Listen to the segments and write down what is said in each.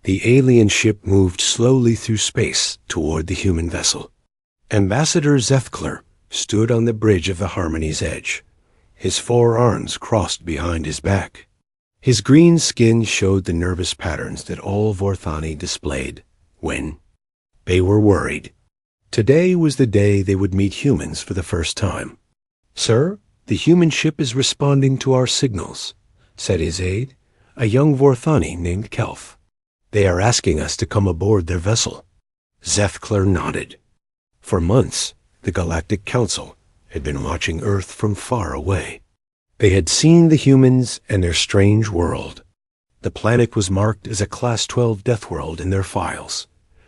The alien ship moved slowly through space toward the human vessel. Ambassador Zethkler stood on the bridge of the Harmony's edge, his 4 arms crossed behind his back. His green skin showed the nervous patterns that all Vorthani displayed when they were worried. Today was the day they would meet humans for the first time. "Sir, the human ship is responding to our signals," said his aide, a young Vorthani named Kelf. "They are asking us to come aboard their vessel." Zethkler nodded. For months, the Galactic Council had been watching Earth from far away. They had seen the humans and their strange world. The planet was marked as a Class 12 death world in their files,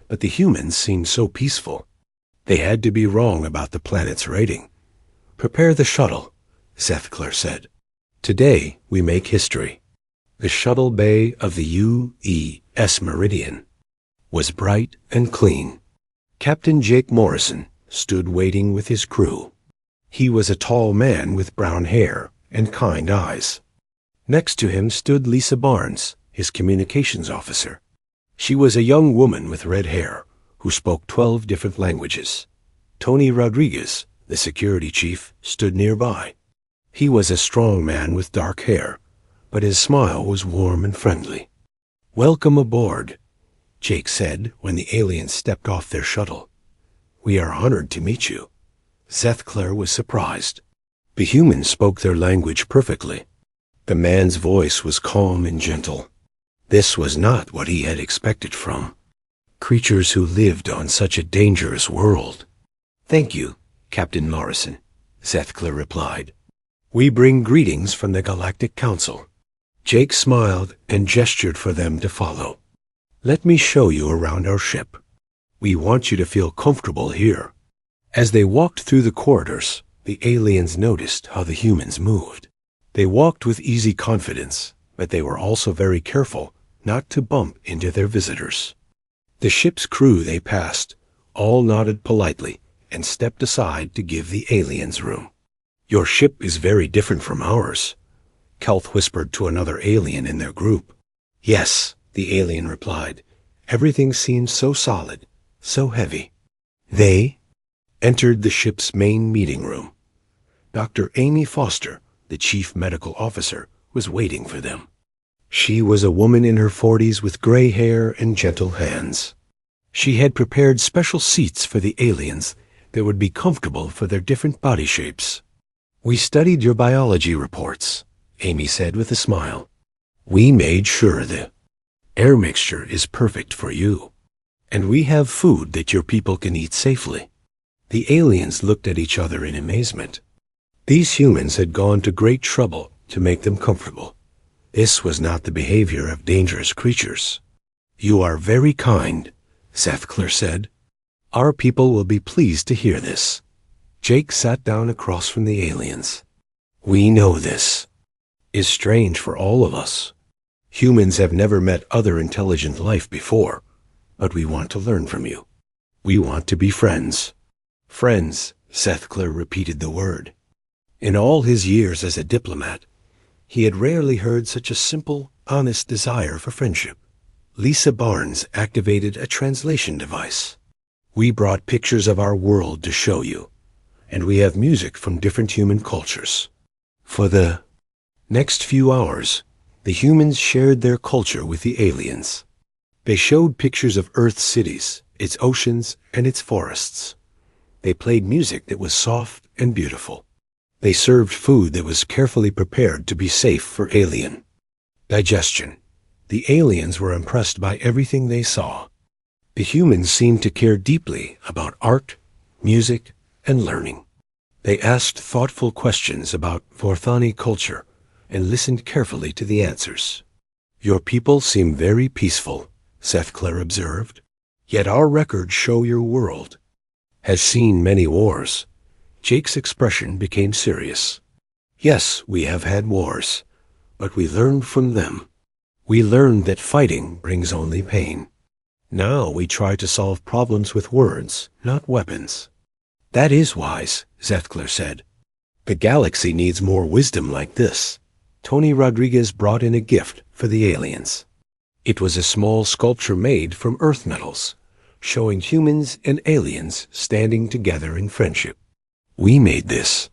but the humans seemed so peaceful. They had to be wrong about the planet's rating. "Prepare the shuttle," Zethkler said. "Today we make history." The shuttle bay of the UES Meridian was bright and clean. Captain Jake Morrison stood waiting with his crew. He was a tall man with brown hair and kind eyes. Next to him stood Lisa Barnes, his communications officer. She was a young woman with red hair who spoke 12 different languages. Tony Rodriguez, the security chief, stood nearby. He was a strong man with dark hair, but his smile was warm and friendly. "Welcome aboard," Jake said when the aliens stepped off their shuttle. "We are honored to meet you." Zethkler was surprised. The humans spoke their language perfectly. The man's voice was calm and gentle. This was not what he had expected from creatures who lived on such a dangerous world. "Thank you, Captain Morrison," Zethkler replied. "We bring greetings from the Galactic Council." Jake smiled and gestured for them to follow. "Let me show you around our ship. We want you to feel comfortable here." As they walked through the corridors, the aliens noticed how the humans moved. They walked with easy confidence, but they were also very careful not to bump into their visitors. The ship's crew they passed all nodded politely and stepped aside to give the aliens room. "Your ship is very different from ours," Kelth whispered to another alien in their group. "Yes," the alien replied. "Everything seems so solid, so heavy." They entered the ship's main meeting room. Dr. Amy Foster, the chief medical officer, was waiting for them. She was a woman in her 40s with gray hair and gentle hands. She had prepared special seats for the aliens that would be comfortable for their different body shapes. "We studied your biology reports," Amy said with a smile. "We made sure the air mixture is perfect for you, and we have food that your people can eat safely." The aliens looked at each other in amazement. These humans had gone to great trouble to make them comfortable. This was not the behavior of dangerous creatures. "You are very kind," Zethkler said. "Our people will be pleased to hear this." Jake sat down across from the aliens. "We know this is strange for all of us. Humans have never met other intelligent life before, but we want to learn from you. We want to be friends." "Friends," Zethkler repeated the word. In all his years as a diplomat, he had rarely heard such a simple, honest desire for friendship. Lisa Barnes activated a translation device. "We brought pictures of our world to show you, and we have music from different human cultures." For the next few hours, the humans shared their culture with the aliens. They showed pictures of Earth's cities, its oceans, and its forests. They played music that was soft and beautiful. They served food that was carefully prepared to be safe for alien digestion. The aliens were impressed by everything they saw. The humans seemed to care deeply about art, music, and learning. They asked thoughtful questions about Vorthani culture and listened carefully to the answers. "Your people seem very peaceful," Zethkler observed. "Yet our records show your world has seen many wars." Jake's expression became serious. "Yes, we have had wars, but we learned from them. We learned that fighting brings only pain. Now we try to solve problems with words, not weapons." "That is wise," Zethkler said. "The galaxy needs more wisdom like this." Tony Rodriguez brought in a gift for the aliens. It was a small sculpture made from earth metals, showing humans and aliens standing together in friendship. "We made this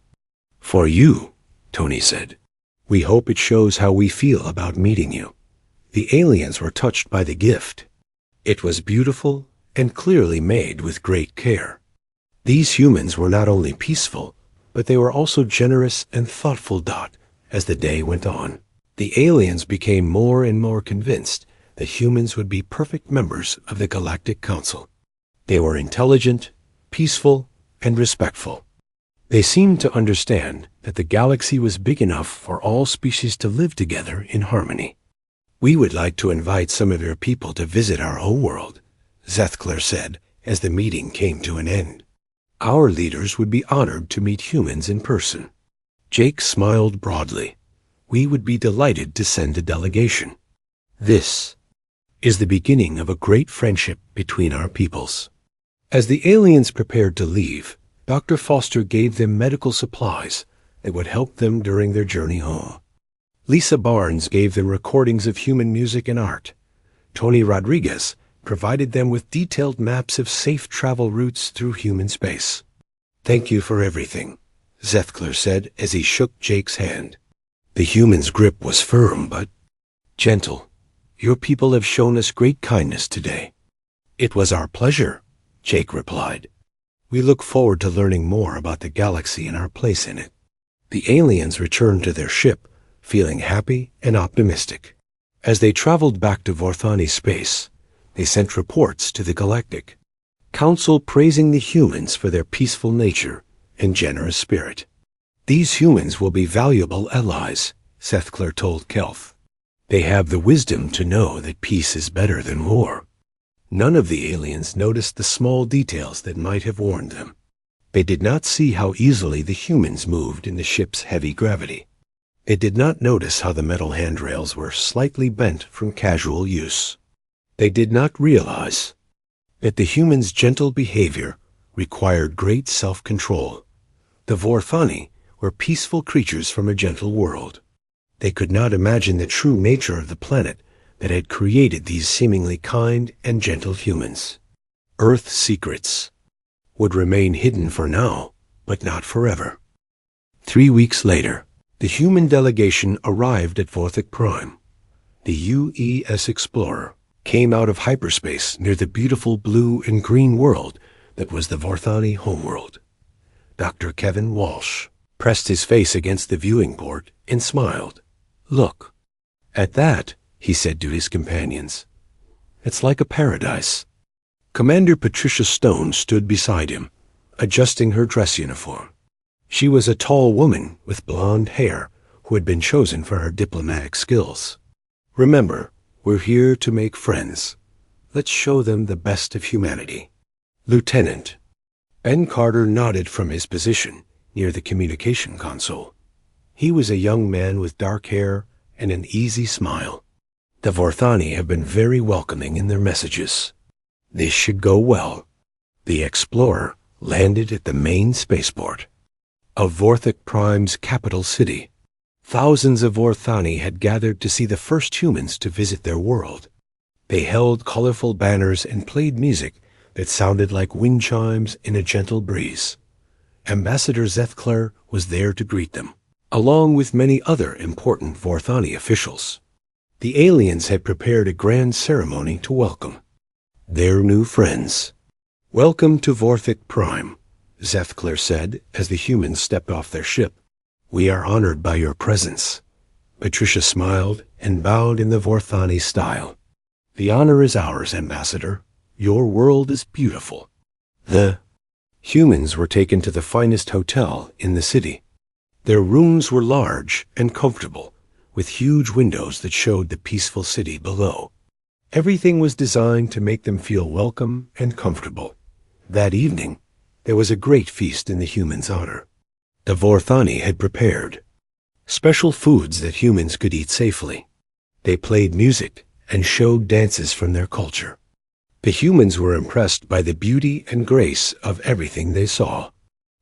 for you," Tony said. "We hope it shows how we feel about meeting you." The aliens were touched by the gift. It was beautiful and clearly made with great care. These humans were not only peaceful, but they were also generous and thoughtful. As the day went on, the aliens became more and more convinced that humans would be perfect members of the Galactic Council. They were intelligent, peaceful, and respectful. They seemed to understand that the galaxy was big enough for all species to live together in harmony. "We would like to invite some of your people to visit our homeworld," Zethkler said as the meeting came to an end. "Our leaders would be honored to meet humans in person." Jake smiled broadly. "We would be delighted to send a delegation. This is the beginning of a great friendship between our peoples." As the aliens prepared to leave, Dr. Foster gave them medical supplies that would help them during their journey home. Lisa Barnes gave them recordings of human music and art. Tony Rodriguez provided them with detailed maps of safe travel routes through human space. "Thank you for everything," Zethkler said as he shook Jake's hand. The human's grip was firm but gentle. "Your people have shown us great kindness today." "It was our pleasure," Jake replied. "We look forward to learning more about the galaxy and our place in it." The aliens returned to their ship, feeling happy and optimistic. As they traveled back to Vorthani space, they sent reports to the Galactic Council praising the humans for their peaceful nature and generous spirit. "These humans will be valuable allies," Zethkler told Kelth. "They have the wisdom to know that peace is better than war." None of the aliens noticed the small details that might have warned them. They did not see how easily the humans moved in the ship's heavy gravity. They did not notice how the metal handrails were slightly bent from casual use. They did not realize that the humans' gentle behavior required great self-control. The Vorthani were peaceful creatures from a gentle world. They could not imagine the true nature of the planet that had created these seemingly kind and gentle humans. Earth secrets would remain hidden for now, but not forever. 3 weeks later, the human delegation arrived at Vorthik Prime. The UES Explorer came out of hyperspace near the beautiful blue and green world that was the Vorthani homeworld. Dr. Kevin Walsh pressed his face against the viewing port and smiled. "Look at that," he said to his companions. "It's like a paradise." Commander Patricia Stone stood beside him, adjusting her dress uniform. She was a tall woman with blonde hair who had been chosen for her diplomatic skills. "Remember, we're here to make friends. Let's show them the best of humanity." Lieutenant Ben Carter nodded from his position near the communication console. He was a young man with dark hair and an easy smile. "The Vorthani have been very welcoming in their messages. This should go well." The Explorer landed at the main spaceport of Vorthik Prime's capital city. Thousands of Vorthani had gathered to see the first humans to visit their world. They held colorful banners and played music that sounded like wind chimes in a gentle breeze. Ambassador Zethkler was there to greet them, along with many other important Vorthani officials. The aliens had prepared a grand ceremony to welcome their new friends. "Welcome to Vorthik Prime," Zethkler said as the humans stepped off their ship. "We are honored by your presence." Patricia smiled and bowed in the Vorthani style. "The honor is ours, Ambassador. Your world is beautiful." The humans were taken to the finest hotel in the city. Their rooms were large and comfortable, with huge windows that showed the peaceful city below. Everything was designed to make them feel welcome and comfortable. That evening, there was a great feast in the humans' honor. The Vorthani had prepared special foods that humans could eat safely. They played music and showed dances from their culture. The humans were impressed by the beauty and grace of everything they saw.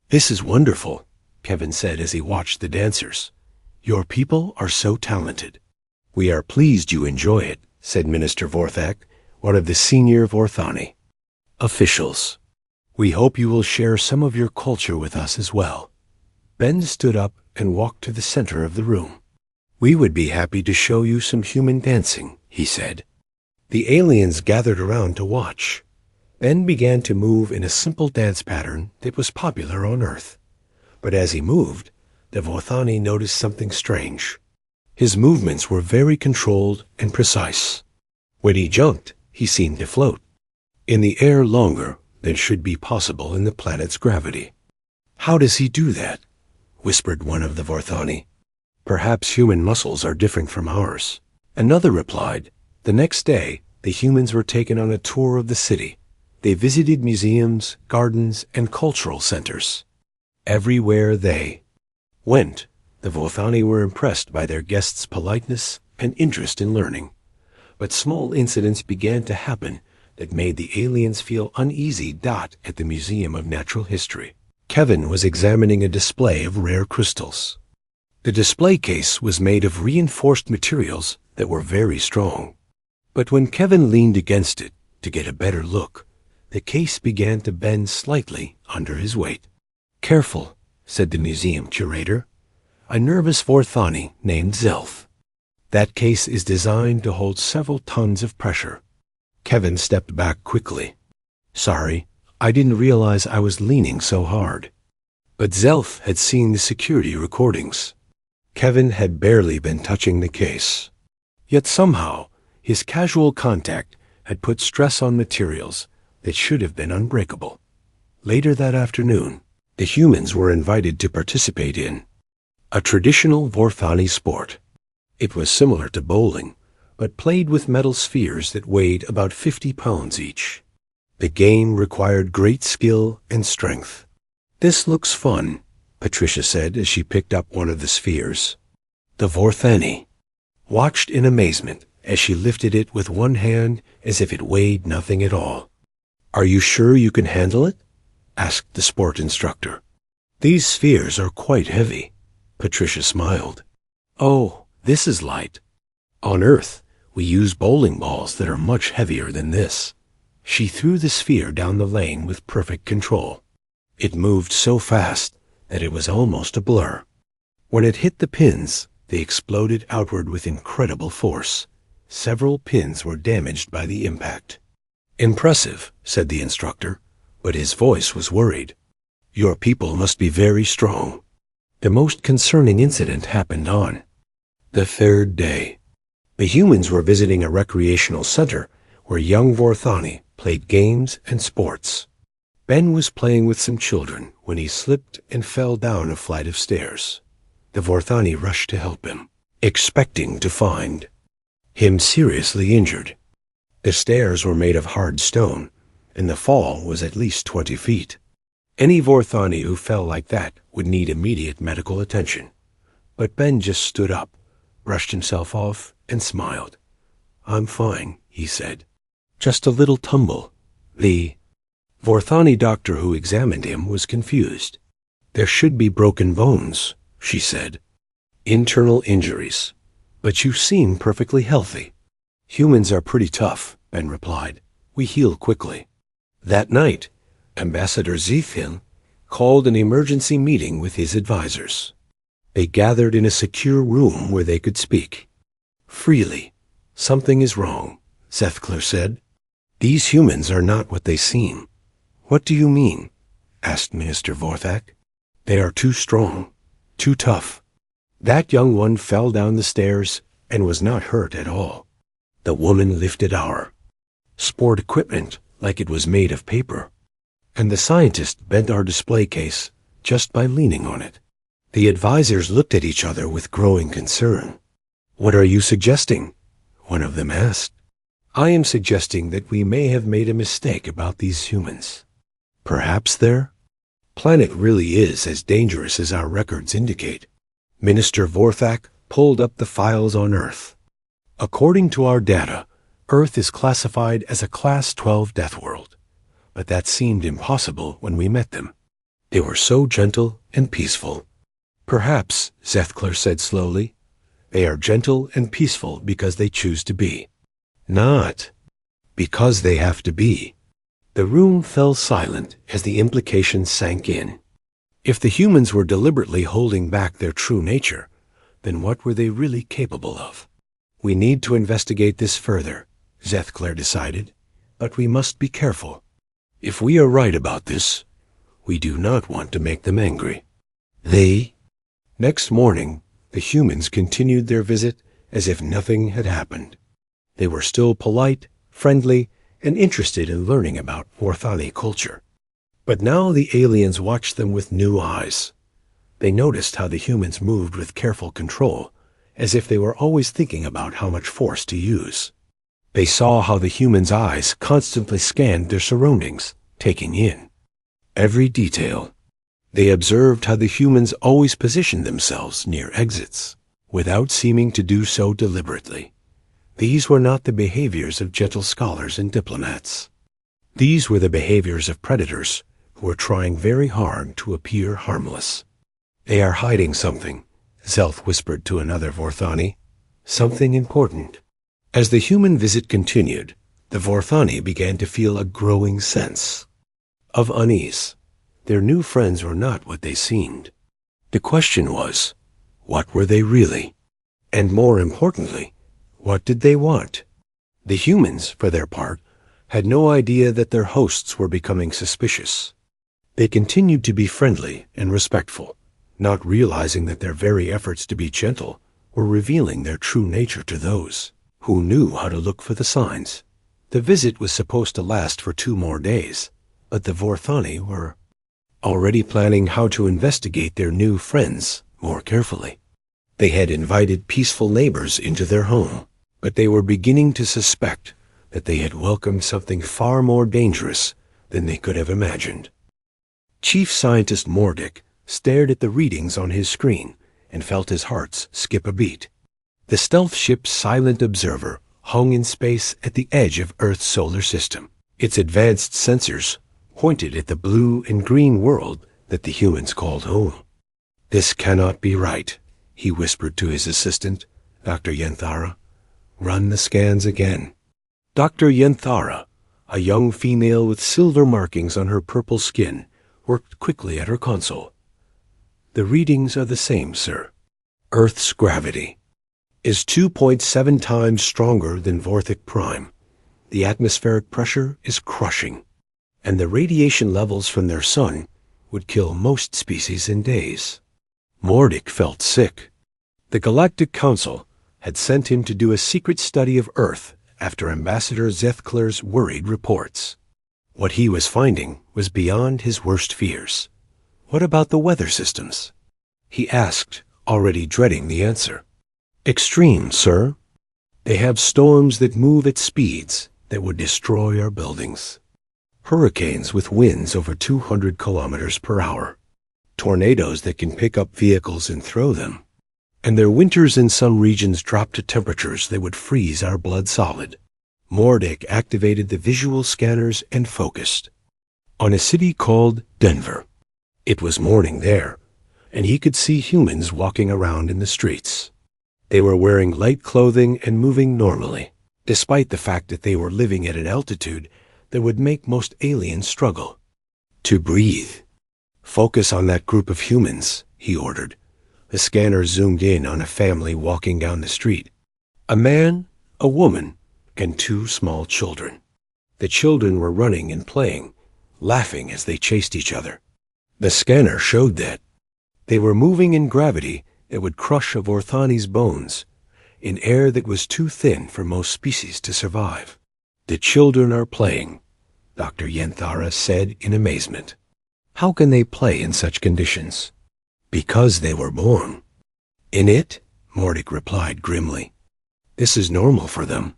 "This is wonderful," Kevin said as he watched the dancers. "Your people are so talented." "We are pleased you enjoy it," said Minister Vorthak, one of the senior Vorthani. Officials, we hope you will share some of your culture with us as well. Ben stood up and walked to the center of the room. We would be happy to show you some human dancing, he said. The aliens gathered around to watch. Ben began to move in a simple dance pattern that was popular on Earth. But as he moved, the Vorthani noticed something strange. His movements were very controlled and precise. When he jumped, he seemed to float in the air longer than should be possible in the planet's gravity. How does he do that? Whispered one of the Vorthani. Perhaps human muscles are different from ours. Another replied, the next day, the humans were taken on a tour of the city. They visited museums, gardens, and cultural centers. Everywhere they went, the Vorthani were impressed by their guests' politeness and interest in learning. But small incidents began to happen that made the aliens feel uneasy. At the Museum of Natural History, Kevin was examining a display of rare crystals. The display case was made of reinforced materials that were very strong. But when Kevin leaned against it to get a better look, the case began to bend slightly under his weight. Careful, said the museum curator. A nervous Vorthani named Zelf. That case is designed to hold several tons of pressure. Kevin stepped back quickly. Sorry, I didn't realize I was leaning so hard. But Zelf had seen the security recordings. Kevin had barely been touching the case. Yet somehow, his casual contact had put stress on materials that should have been unbreakable. Later that afternoon, the humans were invited to participate in a traditional Vorthani sport. It was similar to bowling, but played with metal spheres that weighed about 50 pounds each. The game required great skill and strength. This looks fun, Patricia said as she picked up one of the spheres. The Vorthani watched in amazement as she lifted it with one hand as if it weighed nothing at all. Are you sure you can handle it? Asked the sport instructor. These spheres are quite heavy. Patricia smiled. Oh, this is light. On Earth, we use bowling balls that are much heavier than this. She threw the sphere down the lane with perfect control. It moved so fast that it was almost a blur. When it hit the pins, they exploded outward with incredible force. Several pins were damaged by the impact. Impressive, said the instructor, but his voice was worried. Your people must be very strong. The most concerning incident happened on the third day. The humans were visiting a recreational center where young Vorthani played games and sports. Ben was playing with some children when he slipped and fell down a flight of stairs. The Vorthani rushed to help him, expecting to find him seriously injured. The stairs were made of hard stone, and the fall was at least 20 feet. Any Vorthani who fell like that would need immediate medical attention. But Ben just stood up, brushed himself off, and smiled. I'm fine, he said. Just a little tumble. The Vorthani doctor who examined him was confused. There should be broken bones, she said. Internal injuries. But you seem perfectly healthy. Humans are pretty tough, Ben replied. We heal quickly. That night, Ambassador Zethil called an emergency meeting with his advisors. They gathered in a secure room where they could speak freely. Something is wrong, Zethkler said. These humans are not what they seem. What do you mean? Asked Minister Vorthak. They are too strong, too tough. That young one fell down the stairs and was not hurt at all. The woman lifted our sport equipment like it was made of paper, and the scientist bent our display case just by leaning on it. The advisors looked at each other with growing concern. What are you suggesting? One of them asked. I am suggesting that we may have made a mistake about these humans. Perhaps their planet really is as dangerous as our records indicate. Minister Vorthak pulled up the files on Earth. According to our data, Earth is classified as a Class 12 death world. But that seemed impossible when we met them. They were so gentle and peaceful. Perhaps, Zethkler said slowly, they are gentle and peaceful because they choose to be. Not because they have to be. The room fell silent as the implication sank in. If the humans were deliberately holding back their true nature, then what were they really capable of? We need to investigate this further, Zethkler decided, but we must be careful. If we are right about this, we do not want to make them angry. Next morning, the humans continued their visit as if nothing had happened. They were still polite, friendly, and interested in learning about Vorthani culture. But now the aliens watched them with new eyes. They noticed how the humans moved with careful control, as if they were always thinking about how much force to use. They saw how the humans' eyes constantly scanned their surroundings, taking in every detail. They observed how the humans always positioned themselves near exits, without seeming to do so deliberately. These were not the behaviors of gentle scholars and diplomats. These were the behaviors of predators who were trying very hard to appear harmless. They are hiding something, Zelth whispered to another Vorthani. Something important. As the human visit continued, the Vorthani began to feel a growing sense of unease. Their new friends were not what they seemed. The question was, what were they really? And more importantly, what did they want? The humans, for their part, had no idea that their hosts were becoming suspicious. They continued to be friendly and respectful, not realizing that their very efforts to be gentle were revealing their true nature to those who knew how to look for the signs. The visit was supposed to last for 2 more days, but the Vorthani were already planning how to investigate their new friends more carefully. They had invited peaceful neighbors into their home, but they were beginning to suspect that they had welcomed something far more dangerous than they could have imagined. Chief Scientist Mordic stared at the readings on his screen and felt his heart skip a beat. The stealth ship Silent Observer hung in space at the edge of Earth's solar system. Its advanced sensors pointed at the blue and green world that the humans called home. This cannot be right, he whispered to his assistant, Dr. Yenthara. Run the scans again. Dr. Yenthara, a young female with silver markings on her purple skin, worked quickly at her console. The readings are the same, sir. Earth's gravity is 2.7 times stronger than Vorthic Prime. The atmospheric pressure is crushing, and the radiation levels from their sun would kill most species in days. Mordic felt sick. The Galactic Council had sent him to do a secret study of Earth after Ambassador Zethkler's worried reports. What he was finding was beyond his worst fears. What about the weather systems? He asked, already dreading the answer. Extreme, sir. They have storms that move at speeds that would destroy our buildings. Hurricanes with winds over 200 kilometers per hour. Tornadoes that can pick up vehicles and throw them. And their winters in some regions drop to temperatures that would freeze our blood solid. Mordic activated the visual scanners and focused on a city called Denver. It was morning there, and he could see humans walking around in the streets. They were wearing light clothing and moving normally, despite the fact that they were living at an altitude that would make most aliens struggle to breathe. Focus on that group of humans, he ordered. The scanner zoomed in on a family walking down the street. A man, a woman, and 2 small children. The children were running and playing, laughing as they chased each other. The scanner showed that they were moving in gravity that would crush a Vorthani's bones, in air that was too thin for most species to survive. The children are playing, Dr. Yenthara said in amazement. How can they play in such conditions? Because they were born in it, Mordic replied grimly. This is normal for them.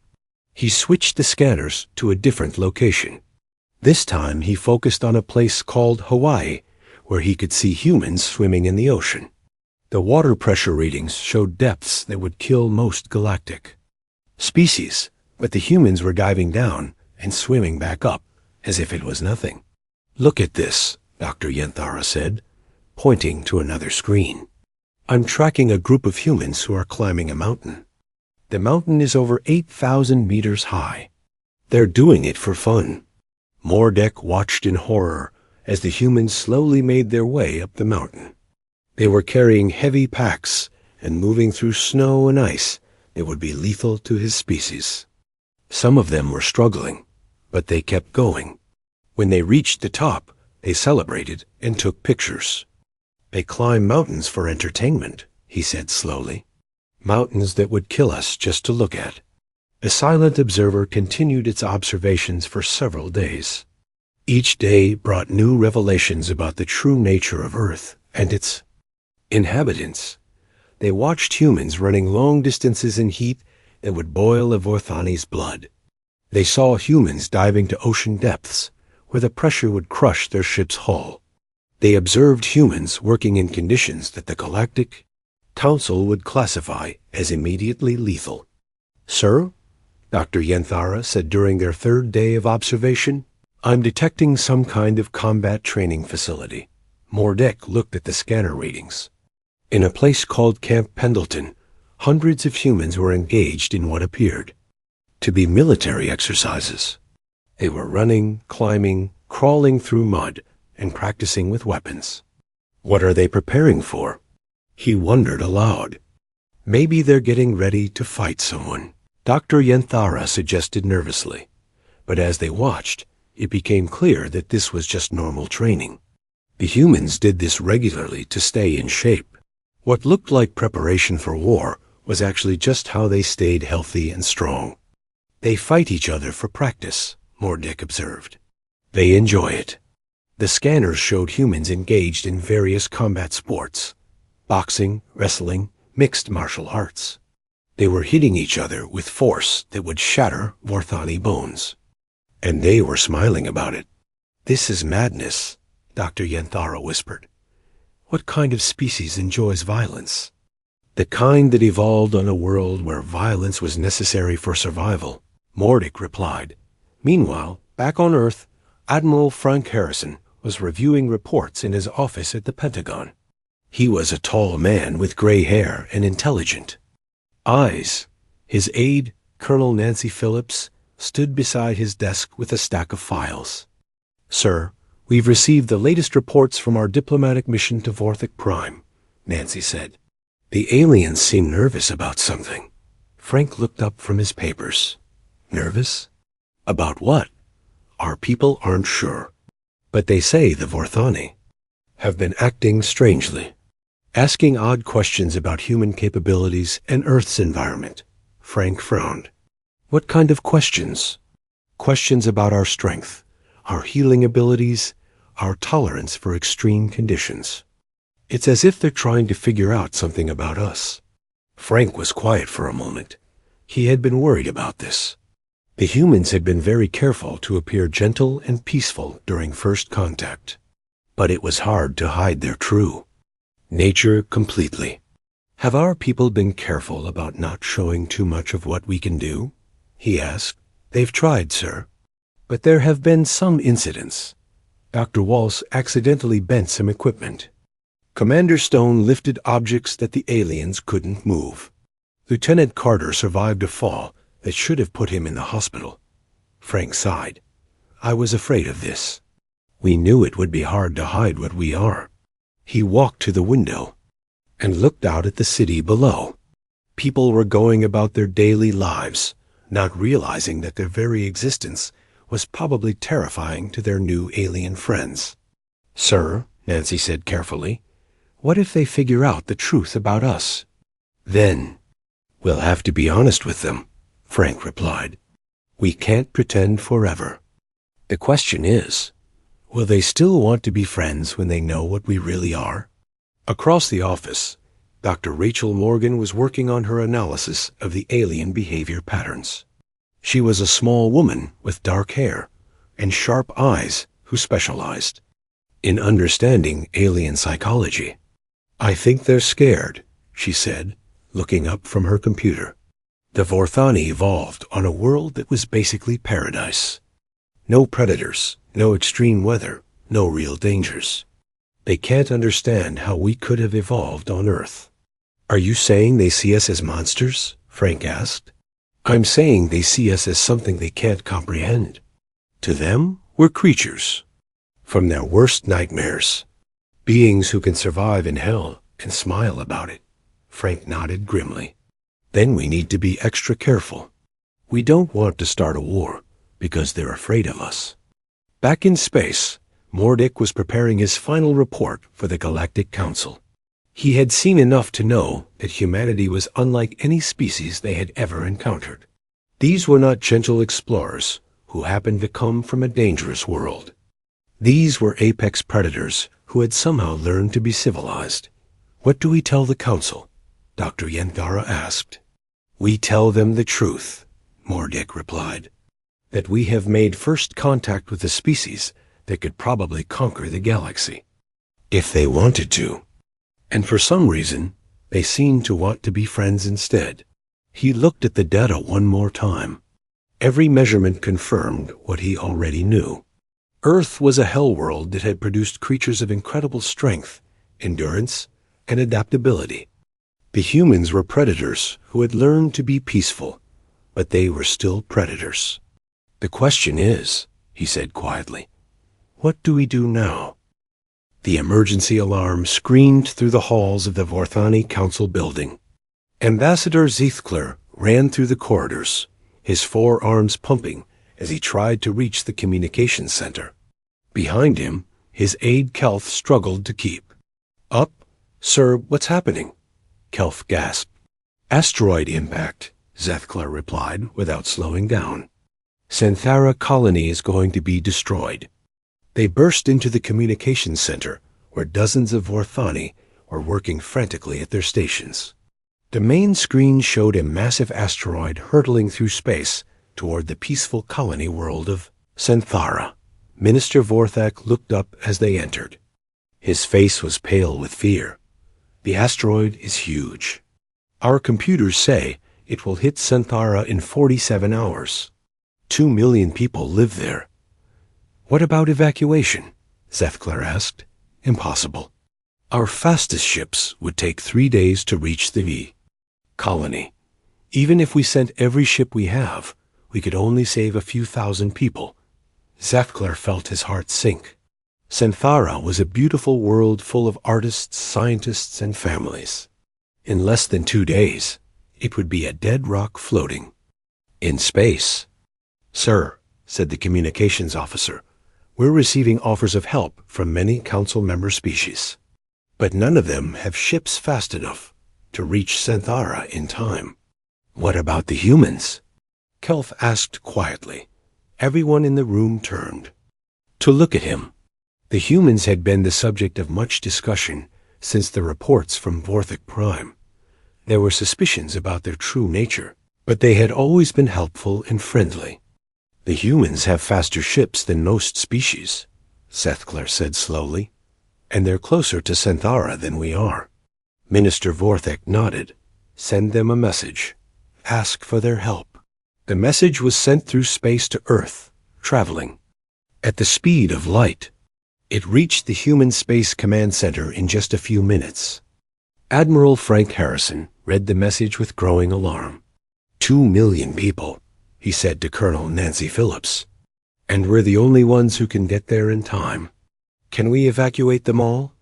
He switched the scanners to a different location. This time he focused on a place called Hawaii, where he could see humans swimming in the ocean. The water pressure readings showed depths that would kill most galactic species, but the humans were diving down and swimming back up as if it was nothing. Look at this, Dr. Yenthara said, pointing to another screen. I'm tracking a group of humans who are climbing a mountain. The mountain is over 8,000 meters high. They're doing it for fun. Mordek watched in horror as the humans slowly made their way up the mountain. They were carrying heavy packs and moving through snow and ice that would be lethal to his species. Some of them were struggling, but they kept going. When they reached the top, they celebrated and took pictures. They climb mountains for entertainment, he said slowly. Mountains that would kill us just to look at. The silent observer continued its observations for several days. Each day brought new revelations about the true nature of Earth and its inhabitants. They watched humans running long distances in heat that would boil a Vorthani's blood. They saw humans diving to ocean depths, where the pressure would crush their ship's hull. They observed humans working in conditions that the Galactic Council would classify as immediately lethal. "Sir," Dr. Yenthara said during their third day of observation, "I'm detecting some kind of combat training facility." Mordek looked at the scanner readings. In a place called Camp Pendleton, hundreds of humans were engaged in what appeared to be military exercises. They were running, climbing, crawling through mud, and practicing with weapons. What are they preparing for? He wondered aloud. Maybe they're getting ready to fight someone, Dr. Yenthara suggested nervously. But as they watched, it became clear that this was just normal training. The humans did this regularly to stay in shape. What looked like preparation for war was actually just how they stayed healthy and strong. They fight each other for practice, Mordek observed. They enjoy it. The scanners showed humans engaged in various combat sports. Boxing, wrestling, mixed martial arts. They were hitting each other with force that would shatter Vorthani bones. And they were smiling about it. "This is madness," Dr. Yenthara whispered. "What kind of species enjoys violence?" "The kind that evolved on a world where violence was necessary for survival," Mordek replied. Meanwhile, back on Earth, Admiral Frank Harrison was reviewing reports in his office at the Pentagon. He was a tall man with gray hair and intelligent eyes. His aide, Colonel Nancy Phillips, stood beside his desk with a stack of files. "Sir, we've received the latest reports from our diplomatic mission to Vorthik Prime," Nancy said. The aliens seemed nervous about something. Frank looked up from his papers. "Nervous? About what?" "Our people aren't sure. But they say the Vorthani have been acting strangely, asking odd questions about human capabilities and Earth's environment." Frank frowned. "What kind of questions?" "Questions about our strength, our healing abilities, our tolerance for extreme conditions. It's as if they're trying to figure out something about us." Frank was quiet for a moment. He had been worried about this. The humans had been very careful to appear gentle and peaceful during first contact. But it was hard to hide their true nature completely. "Have our people been careful about not showing too much of what we can do?" he asked. "They've tried, sir. But there have been some incidents. Dr. Walsh accidentally bent some equipment. Commander Stone lifted objects that the aliens couldn't move. Lieutenant Carter survived a fall that should have put him in the hospital." Frank sighed. "I was afraid of this. We knew it would be hard to hide what we are." He walked to the window and looked out at the city below. People were going about their daily lives, not realizing that their very existence was probably terrifying to their new alien friends. "Sir," Nancy said carefully, "what if they figure out the truth about us?" "Then we'll have to be honest with them," Frank replied. "We can't pretend forever. The question is, will they still want to be friends when they know what we really are?" Across the office, Dr. Rachel Morgan was working on her analysis of the alien behavior patterns. She was a small woman with dark hair and sharp eyes who specialized in understanding alien psychology. "I think they're scared," she said, looking up from her computer. "The Vorthani evolved on a world that was basically paradise. No predators, no extreme weather, no real dangers. They can't understand how we could have evolved on Earth." "Are you saying they see us as monsters?" Frank asked. I'm saying they see us as something they can't comprehend. To them, we're creatures from their worst nightmares. Beings who can survive in hell and smile about it. Frank nodded grimly. Then we need to be extra careful. We don't want to start a war because they're afraid of us. Back in space, Mordick was preparing his final report for the Galactic Council. He had seen enough to know that humanity was unlike any species they had ever encountered. These were not gentle explorers who happened to come from a dangerous world. These were apex predators who had somehow learned to be civilized. What do we tell the Council? Dr. Yenthara asked. We tell them the truth, Mordick replied, that we have made first contact with a species that could probably conquer the galaxy, if they wanted to. And for some reason, they seemed to want to be friends instead. He looked at the data one more time. Every measurement confirmed what he already knew. Earth was a hell world that had produced creatures of incredible strength, endurance, and adaptability. The humans were predators who had learned to be peaceful, but they were still predators. The question is, he said quietly, what do we do now? The emergency alarm screamed through the halls of the Vorthani Council building. Ambassador Zeithcler ran through the corridors, his forearms pumping as he tried to reach the communications center. Behind him, his aide Kelth struggled to keep up. Sir, what's happening? Kelth gasped. Asteroid impact, Zeithcler replied without slowing down. Santhara colony is going to be destroyed. They burst into the communications center, where dozens of Vorthani were working frantically at their stations. The main screen showed a massive asteroid hurtling through space toward the peaceful colony world of Santhara. Minister Vorthak looked up as they entered. His face was pale with fear. The asteroid is huge. Our computers say it will hit Santhara in 47 hours. 2 million people live there. What about evacuation? Zeithcler asked. Impossible. Our fastest ships would take 3 days to reach the colony. Even if we sent every ship we have, we could only save a few thousand people. Zeithcler felt his heart sink. Santhara was a beautiful world full of artists, scientists, and families. In less than 2 days, it would be a dead rock floating in space. Sir, said the communications officer, we're receiving offers of help from many council member species, but none of them have ships fast enough to reach Santhara in time. What about the humans? Kelth asked quietly. Everyone in the room turned to look at him. The humans had been the subject of much discussion since the reports from Vorthik Prime. There were suspicions about their true nature, but they had always been helpful and friendly. The humans have faster ships than most species, Zeithcler said slowly, and they're closer to Santhara than we are. Minister Vorthak nodded. Send them a message. Ask for their help. The message was sent through space to Earth, traveling at the speed of light. It reached the Human Space Command Center in just a few minutes. Admiral Frank Harrison read the message with growing alarm. 2 million people, he said to Colonel Nancy Phillips. And we're the only ones who can get there in time. Can we evacuate them all?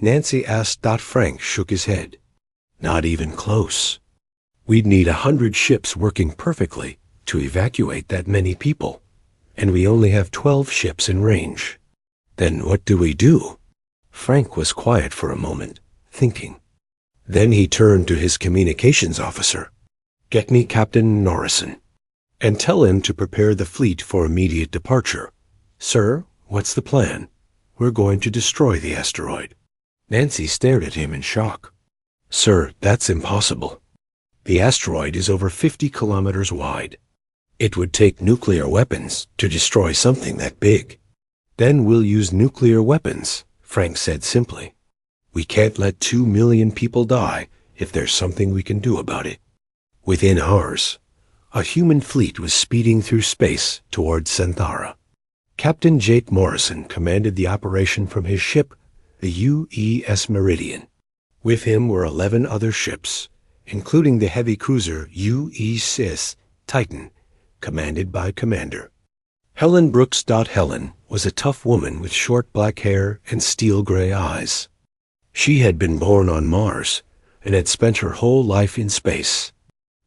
Nancy asked. Frank shook his head. Not even close. We'd need 100 ships working perfectly to evacuate that many people, and we only have 12 ships in range. Then what do we do? Frank was quiet for a moment, thinking. Then he turned to his communications officer. Get me Captain Narration, and tell him to prepare the fleet for immediate departure. Sir, what's the plan? We're going to destroy the asteroid. Nancy stared at him in shock. Sir, that's impossible. The asteroid is over 50 kilometers wide. It would take nuclear weapons to destroy something that big. Then we'll use nuclear weapons, Frank said simply. We can't let 2 million people die if there's something we can do about it. Within hours, a human fleet was speeding through space towards Santhara. Captain Jake Morrison commanded the operation from his ship, the UES Meridian. With him were 11 other ships, including the heavy cruiser UESIS Titan, commanded by Commander Helen Brooks. Helen was a tough woman with short black hair and steel-gray eyes. She had been born on Mars and had spent her whole life in space.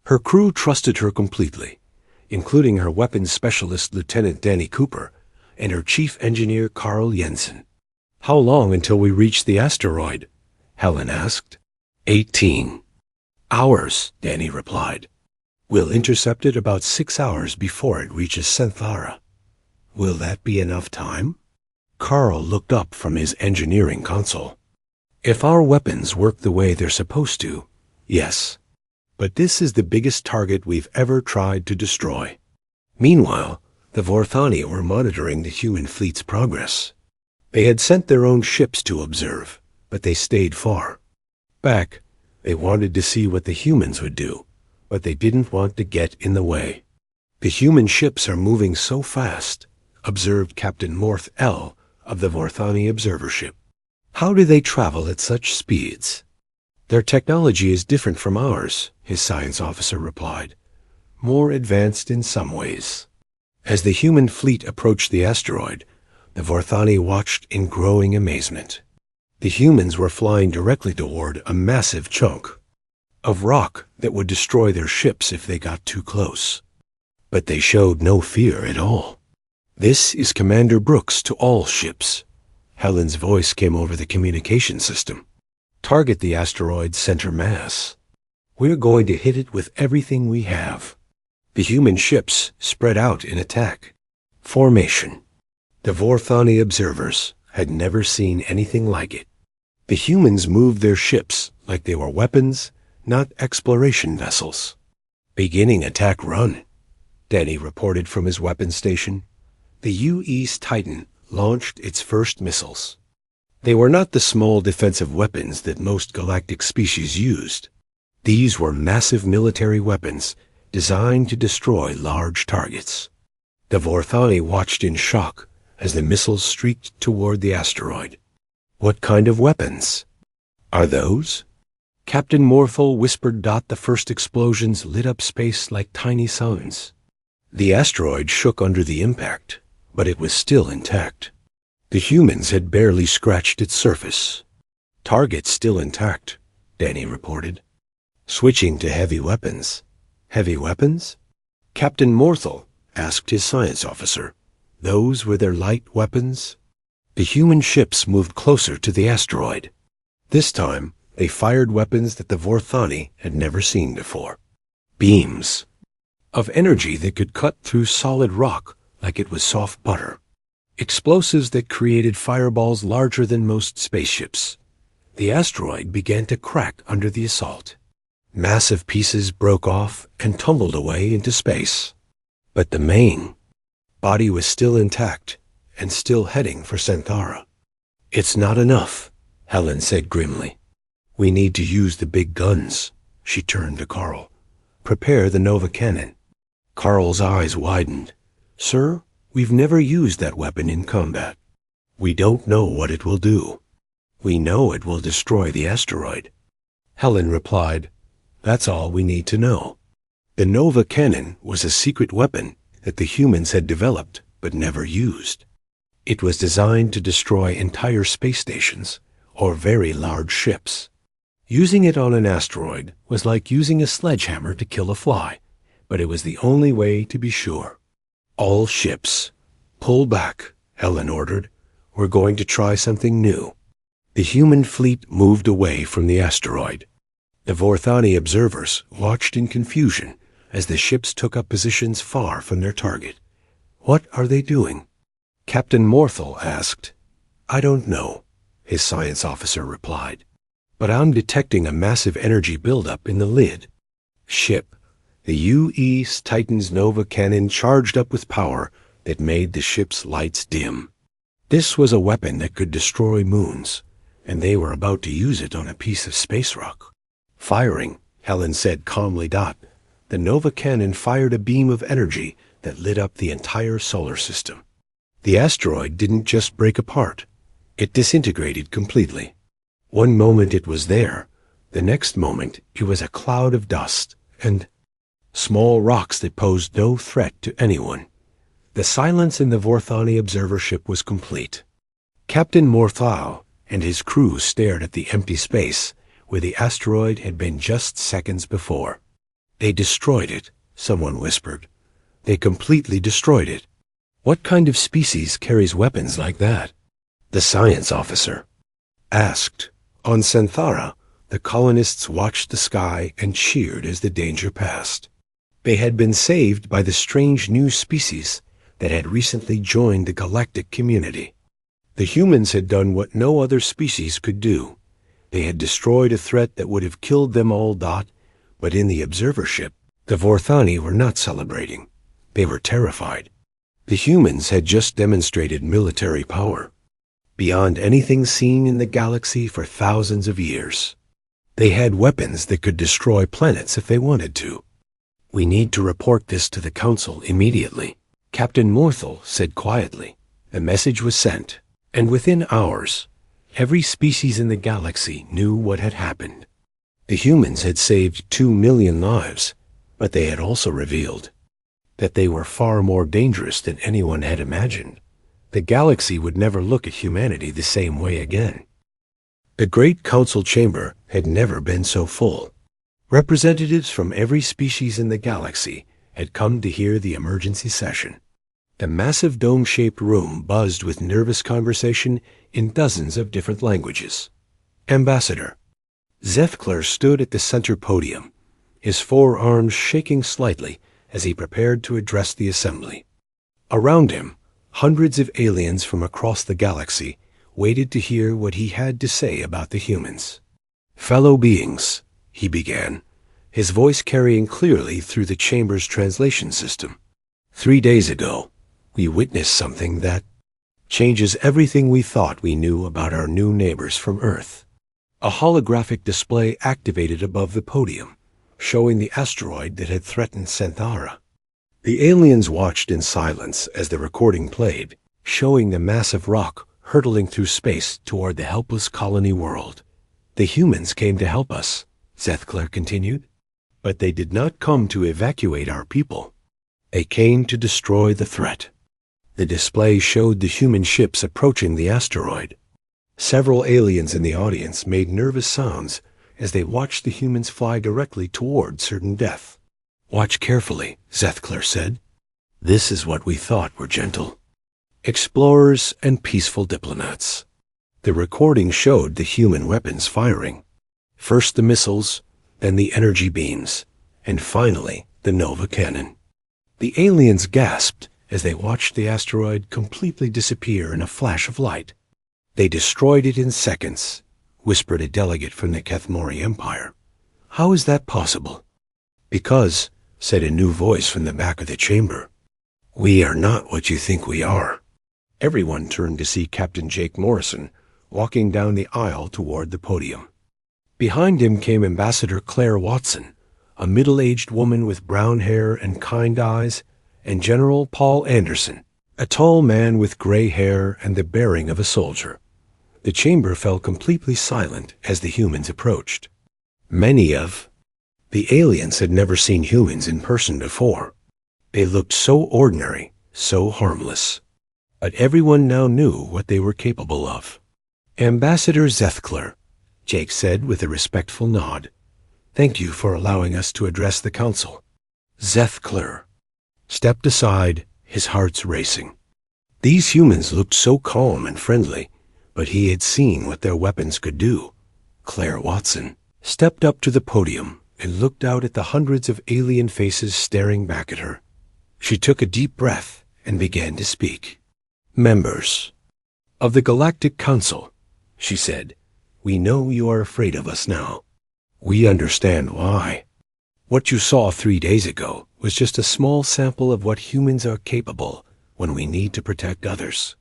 Her crew trusted her completely, including her weapons specialist Lieutenant Danny Cooper and her chief engineer Carl Jensen. "How long until we reach the asteroid?" Helen asked. 18 hours, Danny replied. "We'll intercept it about 6 hours before it reaches Santhara." "Will that be enough time?" Carl looked up from his engineering console. "If our weapons work the way they're supposed to, yes. But this is the biggest target we've ever tried to destroy." Meanwhile, the Vorthani were monitoring the human fleet's progress. They had sent their own ships to observe, but they stayed far back. They wanted to see what the humans would do, but they didn't want to get in the way. "The human ships are moving so fast," observed Captain Morth L. of the Vorthani observer ship. "How do they travel at such speeds?" "Their technology is different from ours," his science officer replied. "More advanced in some ways." As the human fleet approached the asteroid, the Vorthani watched in growing amazement. The humans were flying directly toward a massive chunk of rock that would destroy their ships if they got too close. But they showed no fear at all. "This is Commander Brooks to all ships." Helen's voice came over the communication system. "Target the asteroid's center mass. We're going to hit it with everything we have." The human ships spread out in attack formation. The Vorthani observers had never seen anything like it. The humans moved their ships like they were weapons, not exploration vessels. "Beginning attack run," Danny reported from his weapons station. The U-East Titan launched its first missiles. They were not the small defensive weapons that most galactic species used. These were massive military weapons designed to destroy large targets. The Vorthani watched in shock as the missiles streaked toward the asteroid. "What kind of weapons are those?" Captain Morthel whispered. "The first explosions lit up space like tiny suns." The asteroid shook under the impact, but it was still intact. The humans had barely scratched its surface. "Target still intact," Danny reported. Switching to heavy weapons. "Heavy weapons?" Captain Morthel asked his science officer. "Those were their light weapons?" The human ships moved closer to the asteroid. This time, they fired weapons that the Vorthani had never seen before. Beams of energy that could cut through solid rock like it was soft butter. Explosives that created fireballs larger than most spaceships. The asteroid began to crack under the assault. Massive pieces broke off and tumbled away into space. But the main body was still intact and still heading for Santhara. "It's not enough," Helen said grimly. "We need to use the big guns." She turned to Carl. "Prepare the Nova Cannon." Carl's eyes widened. "Sir, we've never used that weapon in combat. We don't know what it will do. We know it will destroy the asteroid." Helen replied, "That's all we need to know." The Nova Cannon was a secret weapon that the humans had developed but never used. It was designed to destroy entire space stations or very large ships. Using it on an asteroid was like using a sledgehammer to kill a fly, but it was the only way to be sure. "All ships, pull back," Helen ordered. "We're going to try something new." The human fleet moved away from the asteroid. The Vorthani observers watched in confusion as the ships took up positions far from their target. "What are they doing?" Captain Morthel asked. "I don't know," his science officer replied. "But I'm detecting a massive energy buildup in the lid." Ship. The U-East Titan's Nova Cannon charged up with power that made the ship's lights dim. This was a weapon that could destroy moons, and they were about to use it on a piece of space rock. "Firing," Helen said calmly. The Nova Cannon fired a beam of energy that lit up the entire solar system. The asteroid didn't just break apart. It disintegrated completely. One moment it was there, The next moment, it was a cloud of dust and small rocks that posed no threat to anyone. The silence in the Vorthani observer ship was complete. Captain Morthau and his crew stared at the empty space where the asteroid had been just seconds before. They destroyed it, someone whispered. They completely destroyed it. What kind of species carries weapons like that? The science officer asked. On Santhara, the colonists watched the sky and cheered as the danger passed. They had been saved by the strange new species that had recently joined the galactic community. The humans had done what no other species could do. They had destroyed a threat that would have killed them all. But in the observer ship, the Vorthani were not celebrating. They were terrified. The humans had just demonstrated military power, beyond anything seen in the galaxy for thousands of years. They had weapons that could destroy planets if they wanted to. We need to report this to the Council immediately, Captain Morthal said quietly. A message was sent, and within hours, every species in the galaxy knew what had happened. The humans had saved 2 million lives, but they had also revealed that they were far more dangerous than anyone had imagined. The galaxy would never look at humanity the same way again. The Great Council Chamber had never been so full. Representatives from every species in the galaxy had come to hear the emergency session. The massive dome-shaped room buzzed with nervous conversation in dozens of different languages. Ambassador Zethkler stood at the center podium, his forearms shaking slightly as he prepared to address the assembly. Around him, hundreds of aliens from across the galaxy waited to hear what he had to say about the humans. Fellow beings, he began, his voice carrying clearly through the chamber's translation system. 3 days ago, we witnessed something that changes everything we thought we knew about our new neighbors from Earth. A holographic display activated above the podium, showing the asteroid that had threatened Santhara. The aliens watched in silence as the recording played, showing the massive rock hurtling through space toward the helpless colony world. The humans came to help us, Zethkler continued, but they did not come to evacuate our people. They came to destroy the threat. The display showed the human ships approaching the asteroid. Several aliens in the audience made nervous sounds as they watched the humans fly directly toward certain death. Watch carefully, Zethkler said. This is what we thought were gentle explorers and peaceful diplomats. The recording showed the human weapons firing. First the missiles, then the energy beams, and finally the Nova cannon. The aliens gasped as they watched the asteroid completely disappear in a flash of light. They destroyed it in seconds, whispered a delegate from the Kethmori Empire. How is that possible? Because, said a new voice from the back of the chamber, we are not what you think we are. Everyone turned to see Captain Jake Morrison walking down the aisle toward the podium. Behind him came Ambassador Claire Watson, a middle-aged woman with brown hair and kind eyes, and General Paul Anderson, a tall man with gray hair and the bearing of a soldier. The chamber fell completely silent as the humans approached. Many of the aliens had never seen humans in person before. They looked so ordinary, so harmless. But everyone now knew what they were capable of. Ambassador Zethkler, Jake said with a respectful nod. Thank you for allowing us to address the council. Zethkler stepped aside, his heart racing. These humans looked so calm and friendly, but he had seen what their weapons could do. Claire Watson stepped up to the podium and looked out at the hundreds of alien faces staring back at her. She took a deep breath and began to speak. Members of the Galactic Council, she said, we know you are afraid of us now. We understand why. What you saw 3 days ago was just a small sample of what humans are capable when we need to protect others.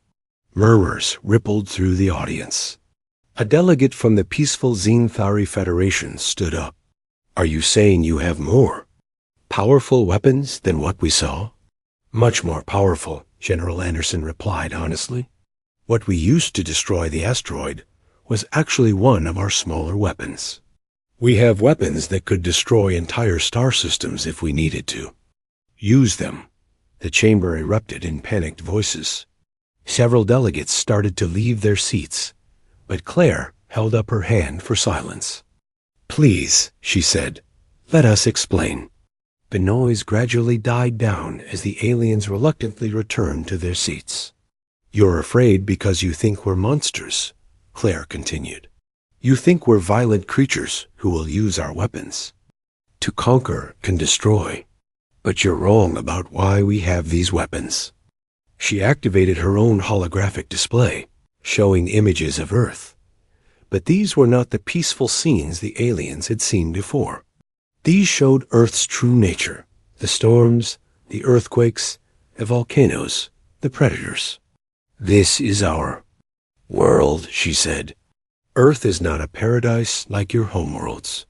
Murmurs rippled through the audience. A delegate from the peaceful Xenthari Federation stood up. Are you saying you have more powerful weapons than what we saw? Much more powerful, General Anderson replied honestly. What we used to destroy the asteroid was actually one of our smaller weapons. We have weapons that could destroy entire star systems if we needed to. Use them. The chamber erupted in panicked voices. Several delegates started to leave their seats, but Claire held up her hand for silence. Please, she said, let us explain. The noise gradually died down as the aliens reluctantly returned to their seats. You're afraid because you think we're monsters, Claire continued. You think we're violent creatures who will use our weapons to conquer and destroy. But you're wrong about why we have these weapons. She activated her own holographic display, showing images of Earth. But these were not the peaceful scenes the aliens had seen before. These showed Earth's true nature, the storms, the earthquakes, the volcanoes, the predators. This is our world, she said. Earth is not a paradise like your homeworlds.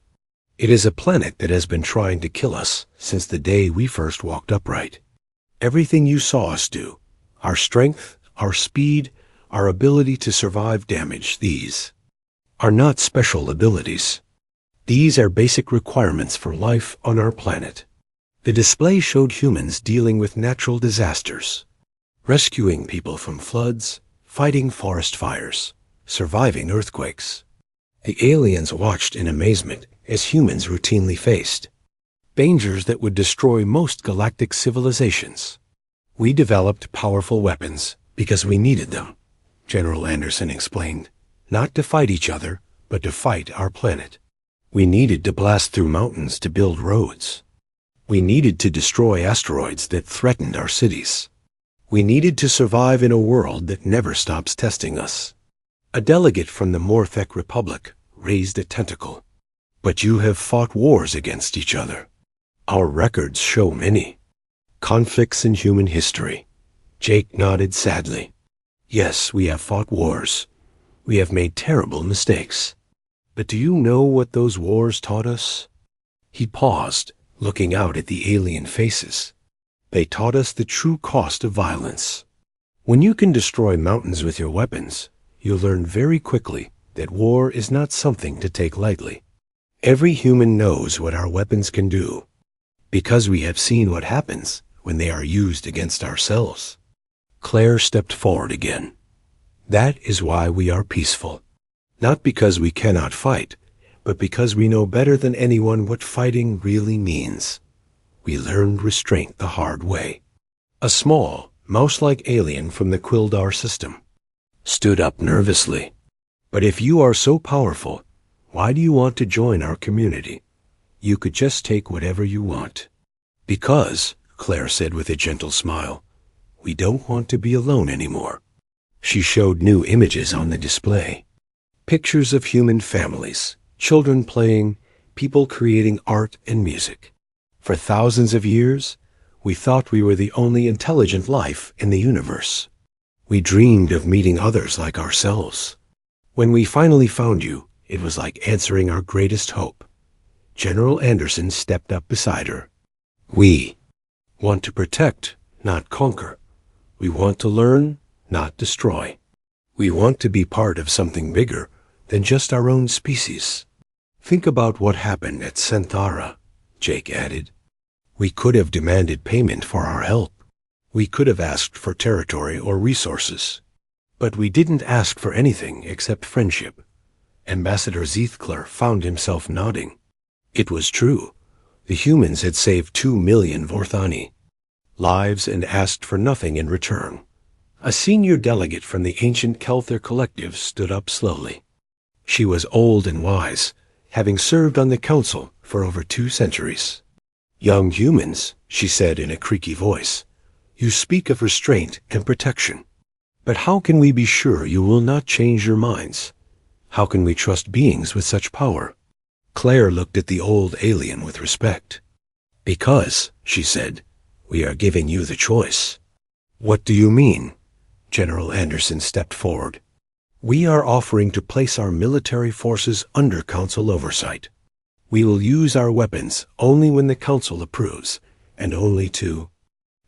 It is a planet that has been trying to kill us since the day we first walked upright. Everything you saw us do, our strength, our speed, our ability to survive damage, these are not special abilities. These are basic requirements for life on our planet. The display showed humans dealing with natural disasters, rescuing people from floods, fighting forest fires, surviving earthquakes. The aliens watched in amazement as humans routinely faced dangers that would destroy most galactic civilizations. We developed powerful weapons because we needed them, General Anderson explained, not to fight each other, but to fight our planet. We needed to blast through mountains to build roads. We needed to destroy asteroids that threatened our cities. We needed to survive in a world that never stops testing us. A delegate from the Morthek Republic raised a tentacle. But you have fought wars against each other. Our records show many conflicts in human history. Jake nodded sadly. Yes, we have fought wars. We have made terrible mistakes. But do you know what those wars taught us? He paused, looking out at the alien faces. They taught us the true cost of violence. When you can destroy mountains with your weapons, you learn very quickly that war is not something to take lightly. Every human knows what our weapons can do, because we have seen what happens when they are used against ourselves. Claire stepped forward again. That is why we are peaceful. Not because we cannot fight, but because we know better than anyone what fighting really means. We learned restraint the hard way. A small, mouse-like alien from the Quildar system stood up nervously. But if you are so powerful, why do you want to join our community? You could just take whatever you want. Because, Claire said with a gentle smile, we don't want to be alone anymore. She showed new images on the display. Pictures of human families, children playing, people creating art and music. For thousands of years, we thought we were the only intelligent life in the universe. We dreamed of meeting others like ourselves. When we finally found you, it was like answering our greatest hope. General Anderson stepped up beside her. We want to protect, not conquer. We want to learn, not destroy. We want to be part of something bigger than just our own species. Think about what happened at Centara, Jake added. We could have demanded payment for our help. We could have asked for territory or resources. But we didn't ask for anything except friendship. Ambassador Zeethkler found himself nodding. It was true. The humans had saved 2 million Vorthani lives and asked for nothing in return. A senior delegate from the ancient Kelther collective stood up slowly. She was old and wise, having served on the council for over 2 centuries. Young humans, she said in a creaky voice, you speak of restraint and protection. But how can we be sure you will not change your minds? How can we trust beings with such power? Claire looked at the old alien with respect. Because, she said, we are giving you the choice. What do you mean? General Anderson stepped forward. We are offering to place our military forces under council oversight. We will use our weapons only when the council approves, and only to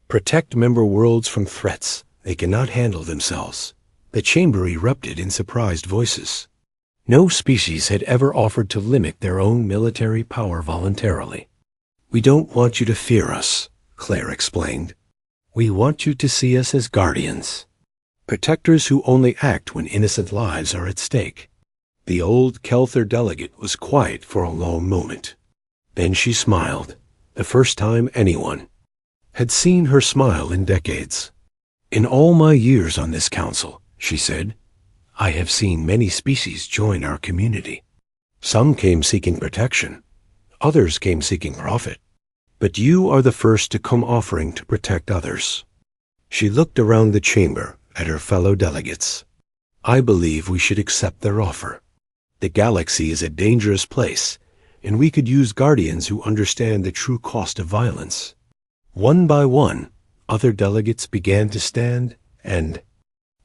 protect member worlds from threats they cannot handle themselves. The chamber erupted in surprised voices. No species had ever offered to limit their own military power voluntarily. "We don't want you to fear us," Claire explained. "We want you to see us as guardians, protectors who only act when innocent lives are at stake." The old Kelther delegate was quiet for a long moment. Then she smiled, the first time anyone had seen her smile in decades. "In all my years on this council," she said, "I have seen many species join our community. Some came seeking protection, others came seeking profit. But you are the first to come offering to protect others." She looked around the chamber at her fellow delegates. "I believe we should accept their offer. The galaxy is a dangerous place, and we could use guardians who understand the true cost of violence." One by one, other delegates began to stand and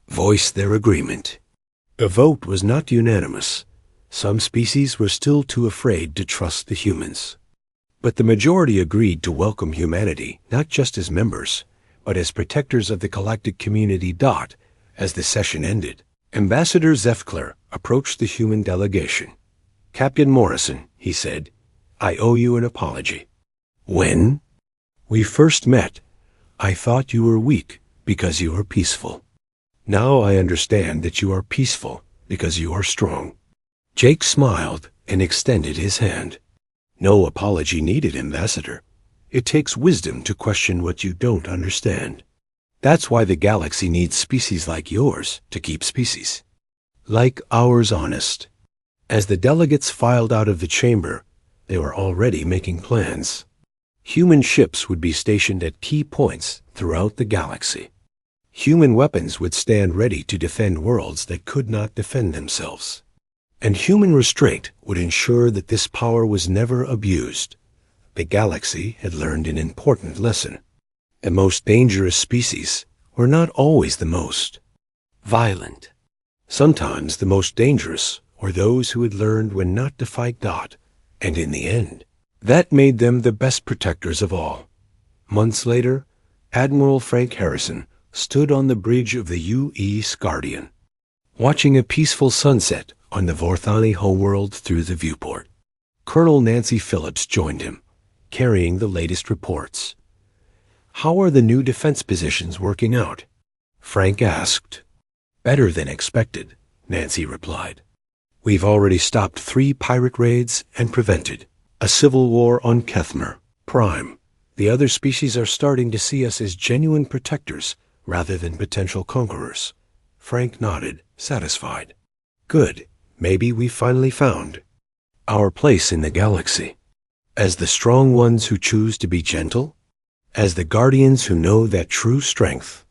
voice their agreement. The vote was not unanimous. Some species were still too afraid to trust the humans. But the majority agreed to welcome humanity, not just as members, but as protectors of the galactic community. As the session ended, Ambassador Zefkler approached the human delegation. "Captain Morrison," he said, "I owe you an apology. When we first met, I thought you were weak because you are peaceful. Now I understand that you are peaceful because you are strong." Jake smiled and extended his hand. "No apology needed, Ambassador. It takes wisdom to question what you don't understand. That's why the galaxy needs species like yours to keep species like ours honest." As the delegates filed out of the chamber, they were already making plans. Human ships would be stationed at key points throughout the galaxy. Human weapons would stand ready to defend worlds that could not defend themselves. And human restraint would ensure that this power was never abused. The galaxy had learned an important lesson. The most dangerous species were not always the most violent. Sometimes the most dangerous were those who had learned when not to fight. And in the end, that made them the best protectors of all. Months later, Admiral Frank Harrison stood on the bridge of the U.E.'s Guardian, watching a peaceful sunset on the Vorthani homeworld through the viewport. Colonel Nancy Phillips joined him, carrying the latest reports. "How are the new defense positions working out?" Frank asked. "Better than expected," Nancy replied. "We've already stopped 3 pirate raids and prevented a civil war on Kethmer Prime. The other species are starting to see us as genuine protectors rather than potential conquerors." Frank nodded, satisfied. "Good. Maybe we finally found our place in the galaxy. As the strong ones who choose to be gentle, as the guardians who know that true strength